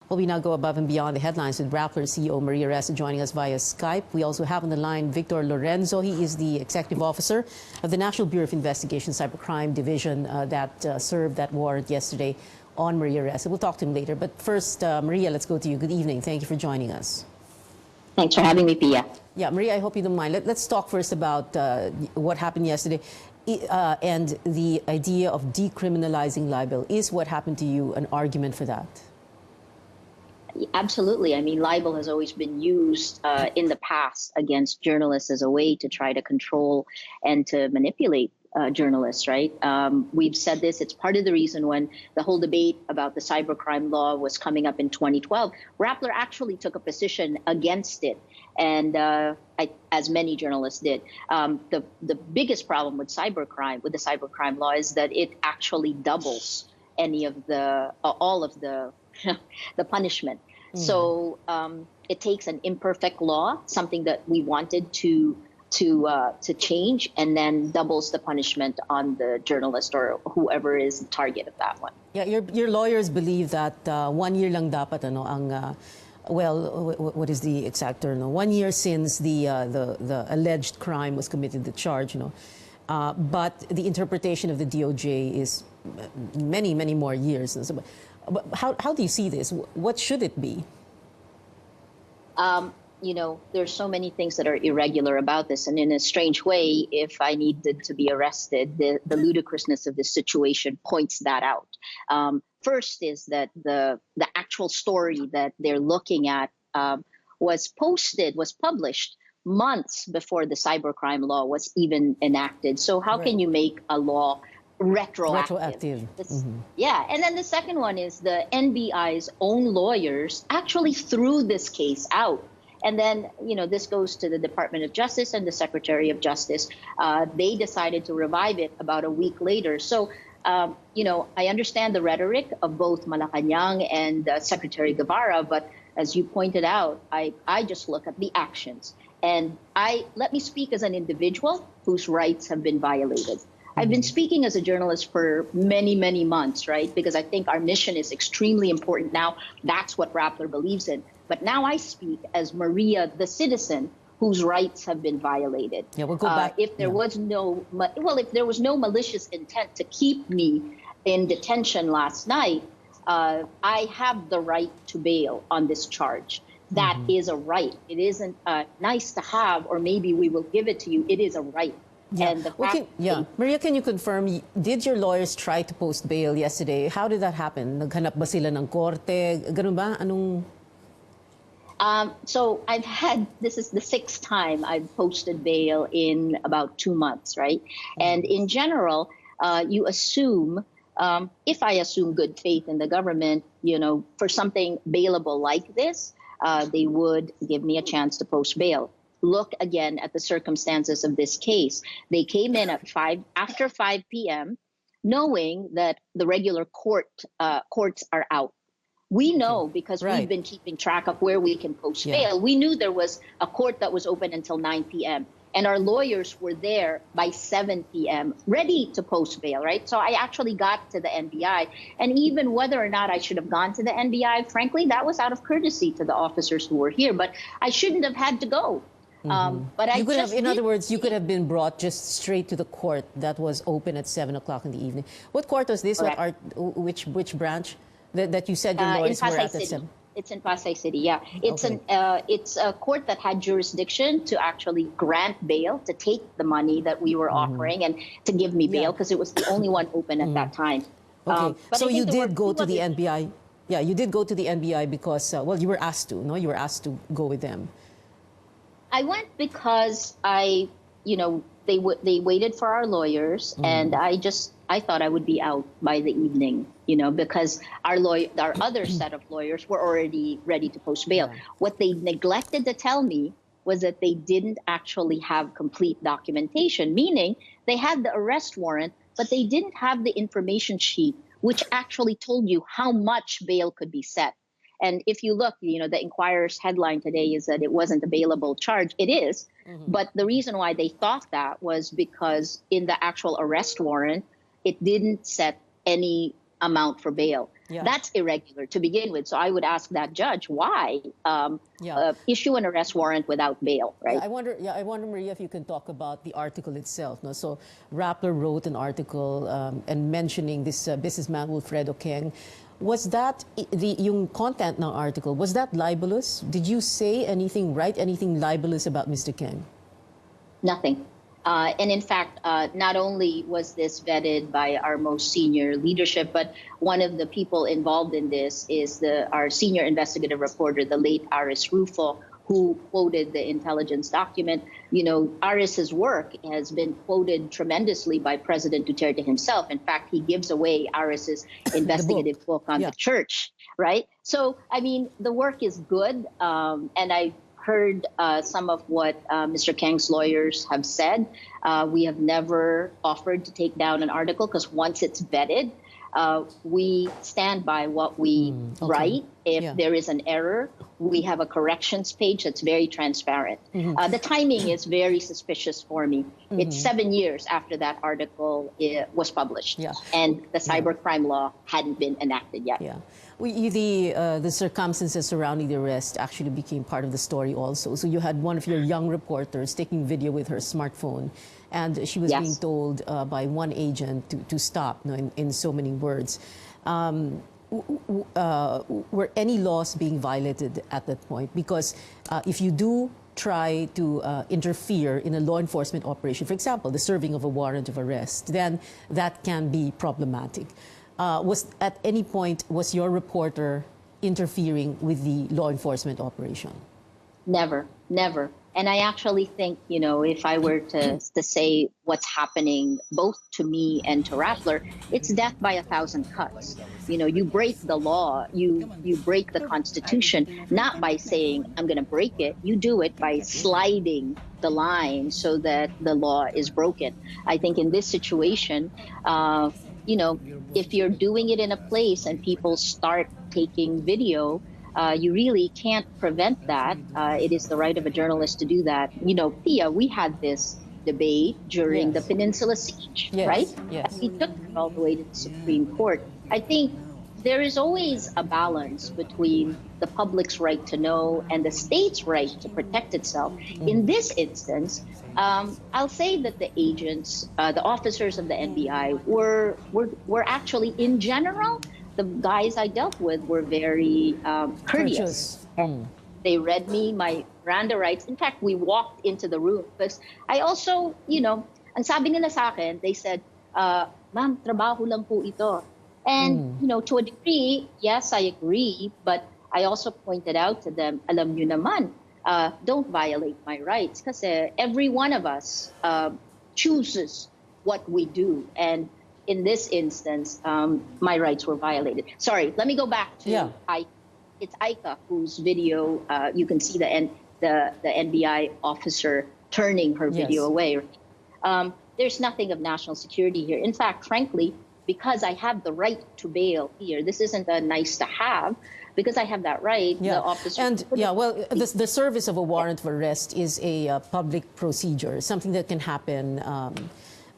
Well, we now go above and beyond the headlines with Rappler CEO Maria Ressa joining us via Skype. We also have on the line Victor Lorenzo. He is the executive officer of the National Bureau of Investigation Cybercrime Division that served that warrant yesterday on Maria Ressa. We'll talk to him later. But first, Maria, let's go to you. Good evening. Thank you for joining us. Thanks for having me, Pia. Yeah, Maria, I hope you don't mind. Let's talk first about what happened yesterday and the idea of decriminalizing libel. Is what happened to you an argument for that? Absolutely. I mean, libel has always been used in the past against journalists as a way to try to control and to manipulate journalists, right? We've said this. It's part of the reason when the whole debate about the cybercrime law was coming up in 2012, Rappler actually took a position against it. And as many journalists did. The biggest problem with the cybercrime law is that it actually doubles any of all of the the punishment. So it takes an imperfect law, something that we wanted to change, and then doubles the punishment on the journalist or whoever is the target of that one. Yeah, your lawyers believe that 1 year lang dapat well, what is the exact term? 1 year since the alleged crime was committed, the charge, but the interpretation of the DOJ is many more years. But how do you see this? What should it be? There's so many things that are irregular about this. And in a strange way, if I needed to be arrested, the ludicrousness of this situation points that out. First is that the actual story that they're looking at was published months before the cybercrime law was even enacted. So how can you make a law retroactive? Yeah, and then the second one is the NBI's own lawyers actually threw this case out. And then, this goes to the Department of Justice and the Secretary of Justice. They decided to revive it about a week later. So, I understand the rhetoric of both Malacanang and Secretary Guevara, but as you pointed out, I just look at the actions. And let me speak as an individual whose rights have been violated. I've been speaking as a journalist for many months, right? Because I think our mission is extremely important now. That's what Rappler believes in. But now I speak as Maria, the citizen, whose rights have been violated. Yeah, we'll go back. If there was no malicious intent to keep me in detention last night, I have the right to bail on this charge. That is a right. It isn't nice to have, or maybe we will give it to you. It is a right. Yeah. And Maria, can you confirm, did your lawyers try to post bail yesterday? How did that happen? Naghanap ba sila ng korte? Ganun ba? Anong... So this is the 6th time I've posted bail in about 2 months, right? And in general, you assume, if I assume good faith in the government, for something bailable like this, they would give me a chance to post bail. Look again at the circumstances of this case. They came in at after 5 p.m., knowing that the regular courts are out. We know because we've been keeping track of where we can post bail. We knew there was a court that was open until 9 p.m. and our lawyers were there by 7 p.m. ready to post bail, right? So I actually got to the NBI, and even whether or not I should have gone to the NBI, frankly, that was out of courtesy to the officers who were here, but I shouldn't have had to go. But you could have, in other words, you could have been brought just straight to the court that was open at 7 o'clock in the evening. What court was this? Which branch that you said your lawyers were at 7? It's in Pasay City, yeah. It's it's a court that had jurisdiction to actually grant bail, to take the money that we were offering and to give me bail because it was the only one open at that time. Okay, so you did go to the NBI. Yeah, you did go to the NBI because, well, you were asked to, no? You were asked to go with them. I went because they waited for our lawyers, and I thought I would be out by the evening, because our other set of lawyers were already ready to post bail. What they neglected to tell me was that they didn't actually have complete documentation, meaning they had the arrest warrant, but they didn't have the information sheet, which actually told you how much bail could be set. And if you look, the Inquirer's headline today is that it wasn't a bailable charge. It is. But the reason why they thought that was because in the actual arrest warrant, it didn't set any amount for bail. Yeah. That's irregular to begin with. So I would ask that judge, why issue an arrest warrant without bail, right? I wonder, Maria, if you can talk about the article itself. No? So Rappler wrote an article and mentioning this businessman, Wilfredo Keng. Was that, yung content ng article, was that libelous? Did you say anything, write anything libelous about Mr. Keng? Nothing. And in fact, not only was this vetted by our most senior leadership, but one of the people involved in this is our senior investigative reporter, the late Aris Rufo, who quoted the intelligence document. You know, Aris's work has been quoted tremendously by President Duterte himself. In fact, he gives away Aris's investigative book on the church, right? So, I mean, the work is good, and I heard some of what Mr. Keng's lawyers have said. We have never offered to take down an article because once it's vetted, we stand by what we write. If there is an error, we have a corrections page that's very transparent. The timing is very suspicious for me. It's 7 years after that article was published, and the cybercrime law hadn't been enacted yet. The circumstances surrounding the arrest actually became part of the story also. So you had one of your young reporters taking video with her smartphone, and she was being told by one agent to stop, in so many words. Were any laws being violated at that point? Because if you do try to interfere in a law enforcement operation, for example, the serving of a warrant of arrest, then that can be problematic. At any point, was your reporter interfering with the law enforcement operation? Never, never. And I actually think, you know, if I were to say what's happening both to me and to Rappler, it's death by 1,000 cuts. You know, you break the law, you break the Constitution, not by saying, I'm going to break it. You do it by sliding the line so that the law is broken. I think in this situation, you know, if you're doing it in a place and people start taking video, you really can't prevent that. It is the right of a journalist to do that. You know, Pia, we had this debate during the Peninsula Siege, right? Yes. We took it all the way to the Supreme Court. I think there is always a balance between the public's right to know and the state's right to protect itself. In this instance, I'll say that the agents, the officers of the NBI were actually, in general, the guys I dealt with were very courteous. They read me my Miranda rights. In fact, we walked into the room because I also, you know, ang sabi nila sa akin, they said, ma'am, trabaho lang po ito. And, you know, to a degree, yes, I agree. But I also pointed out to them, alam nyo naman, don't violate my rights. Because every one of us chooses what we do. And in this instance, my rights were violated. Sorry, let me go back to it's Aika whose video, you can see the NBI officer turning her video away. There's nothing of national security here. In fact, frankly, because I have the right to bail here, this isn't a nice to have. Because I have that right, the officer... And, the service of a warrant of arrest is a public procedure, something that can happen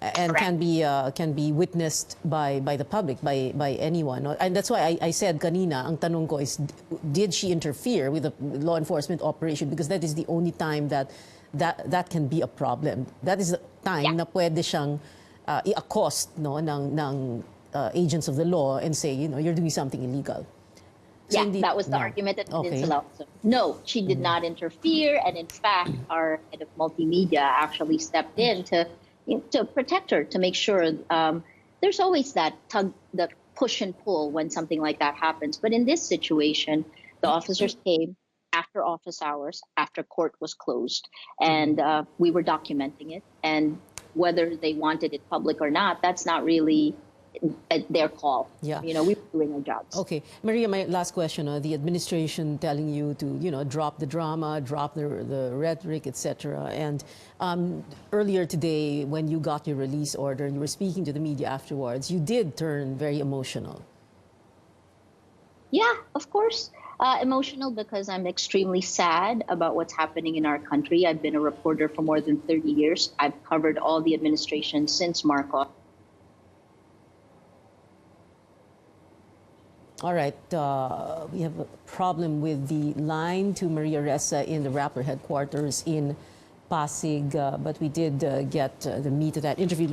and can be witnessed by the public, by anyone. And that's why I said kanina, ang tanong ko is, did she interfere with the law enforcement operation? Because that is the only time that can be a problem. That is the time na pwede siyang i-accost ng agents of the law and say, you know, you're doing something illegal. So that was the argument at Peninsula. So, no, she did not interfere. And in fact, our head of multimedia actually stepped in to protect her, to make sure there's always that the push and pull when something like that happens. But in this situation, the officers came after office hours, after court was closed, and we were documenting it. And whether they wanted it public or not, that's not really their call. You know, we were doing our jobs. Okay, Maria, my last question. The administration telling you to, you know, drop the drama, drop the rhetoric, etc. And earlier today, when you got your release order and you were speaking to the media afterwards, you did turn very emotional. Yeah, of course. Emotional because I'm extremely sad about what's happening in our country. I've been a reporter for more than 30 years. I've covered all the administration since Marcos. All right, we have a problem with the line to Maria Ressa in the Rappler headquarters in Pasig, but we did get the meat of that interview